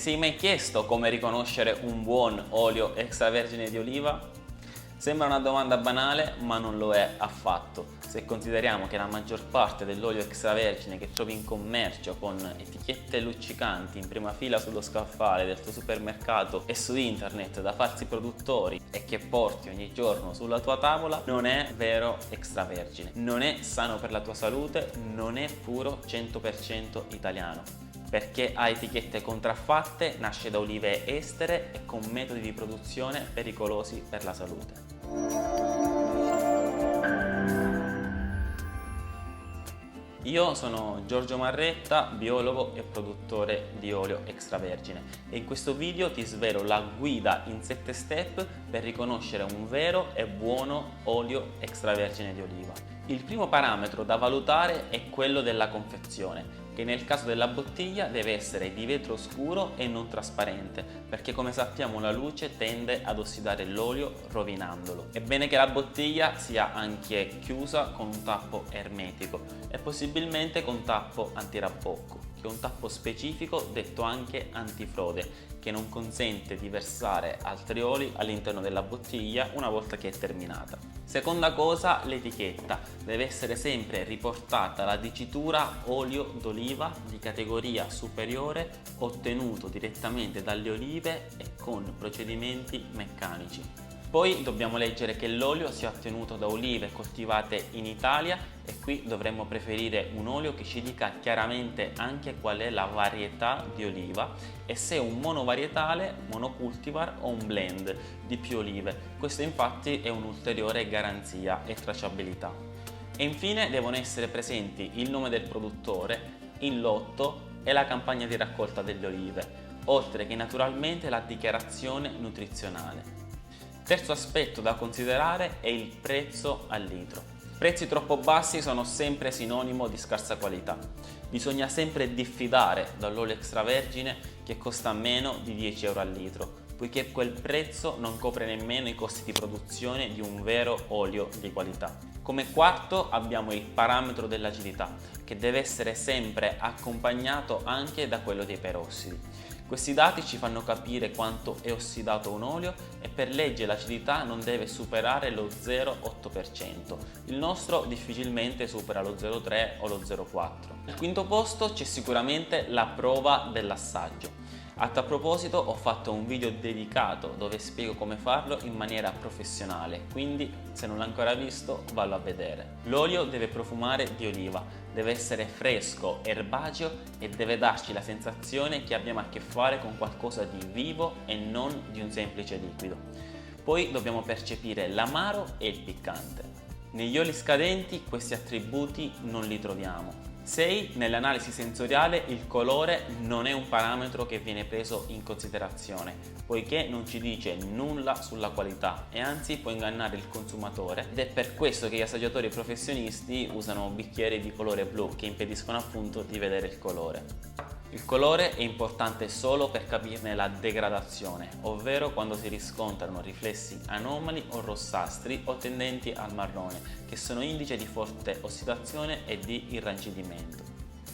Ti sei mai chiesto come riconoscere un buon olio extravergine di oliva? Sembra una domanda banale, ma non lo è affatto. Se consideriamo che la maggior parte dell'olio extravergine che trovi in commercio con etichette luccicanti in prima fila sullo scaffale del tuo supermercato e su internet da falsi produttori e che porti ogni giorno sulla tua tavola, non è vero extravergine, non è sano per la tua salute, non è puro 100% italiano. Perché ha etichette contraffatte, nasce da olive estere e con metodi di produzione pericolosi per la salute. Io sono Giorgio Marretta, biologo e produttore di olio extravergine e in questo video ti svelo la guida in 7 step per riconoscere un vero e buono olio extravergine di oliva. Il primo parametro da valutare è quello della confezione, che nel caso della bottiglia deve essere di vetro scuro e non trasparente, perché come sappiamo la luce tende ad ossidare l'olio rovinandolo. È bene che la bottiglia sia anche chiusa con un tappo ermetico e possibilmente con tappo antirabocco, che è un tappo specifico detto anche antifrode, che non consente di versare altri oli all'interno della bottiglia una volta che è terminata. Seconda cosa, l'etichetta. Deve essere sempre riportata la dicitura olio d'oliva di categoria superiore ottenuto direttamente dalle olive e con procedimenti meccanici. Poi dobbiamo leggere che l'olio sia ottenuto da olive coltivate in Italia e qui dovremmo preferire un olio che ci dica chiaramente anche qual è la varietà di oliva e se è un monovarietale, monocultivar o un blend di più olive. Questo infatti è un'ulteriore garanzia e tracciabilità. E infine devono essere presenti il nome del produttore, il lotto e la campagna di raccolta delle olive, oltre che naturalmente la dichiarazione nutrizionale. Terzo aspetto da considerare è il prezzo al litro. Prezzi troppo bassi sono sempre sinonimo di scarsa qualità. Bisogna sempre diffidare dall'olio extravergine che costa meno di 10 euro al litro, poiché quel prezzo non copre nemmeno i costi di produzione di un vero olio di qualità. Come quarto abbiamo il parametro dell'acidità, che deve essere sempre accompagnato anche da quello dei perossidi. Questi dati ci fanno capire quanto è ossidato un olio e per legge l'acidità non deve superare lo 0,8%. Il nostro difficilmente supera lo 0,3 o lo 0,4. Al quinto posto c'è sicuramente la prova dell'assaggio. A tal proposito ho fatto un video dedicato dove spiego come farlo in maniera professionale, quindi se non l'hai ancora visto vallo a vedere. L'olio deve profumare di oliva, deve essere fresco, erbaceo e deve darci la sensazione che abbiamo a che fare con qualcosa di vivo e non di un semplice liquido. Poi dobbiamo percepire l'amaro e il piccante. Negli oli scadenti questi attributi non li troviamo. 6. Nell'analisi sensoriale il colore non è un parametro che viene preso in considerazione, poiché non ci dice nulla sulla qualità e anzi può ingannare il consumatore ed è per questo che gli assaggiatori professionisti usano bicchieri di colore blu che impediscono appunto di vedere il colore. Il colore è importante solo per capirne la degradazione, ovvero quando si riscontrano riflessi anomali o rossastri o tendenti al marrone, che sono indice di forte ossidazione e di irrancidimento.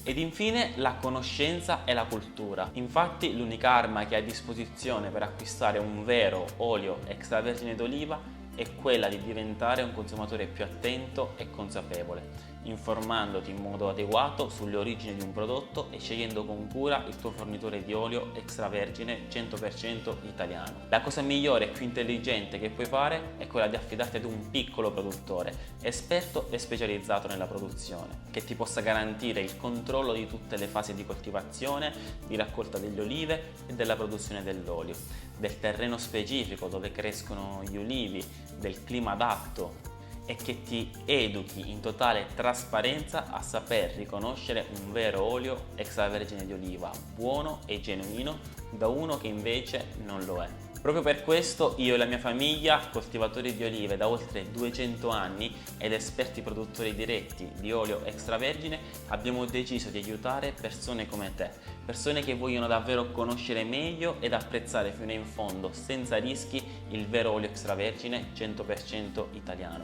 Ed infine la conoscenza e la cultura. Infatti l'unica arma che hai a disposizione per acquistare un vero olio extravergine d'oliva è quella di diventare un consumatore più attento e consapevole, informandoti in modo adeguato sulle origini di un prodotto e scegliendo con cura il tuo fornitore di olio extravergine 100% italiano. La cosa migliore e più intelligente che puoi fare è quella di affidarti ad un piccolo produttore, esperto e specializzato nella produzione, che ti possa garantire il controllo di tutte le fasi di coltivazione, di raccolta delle olive e della produzione dell'olio, del terreno specifico dove crescono gli ulivi, del clima adatto e che ti educhi in totale trasparenza a saper riconoscere un vero olio extravergine di oliva buono e genuino da uno che invece non lo è. Proprio per questo io e la mia famiglia, coltivatori di olive da oltre 200 anni ed esperti produttori diretti di olio extravergine, abbiamo deciso di aiutare persone come te, persone che vogliono davvero conoscere meglio ed apprezzare fino in fondo, senza rischi, il vero olio extravergine 100% italiano.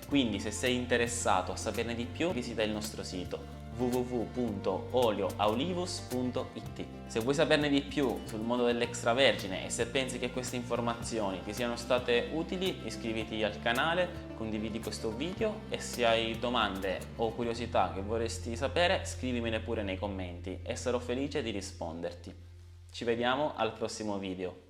Quindi se sei interessato a saperne di più, visita il nostro sito www.olioaulivus.it. Se vuoi saperne di più sul mondo dell'extravergine e se pensi che queste informazioni ti siano state utili, iscriviti al canale, condividi questo video e se hai domande o curiosità che vorresti sapere, scrivimene pure nei commenti e sarò felice di risponderti. Ci vediamo al prossimo video.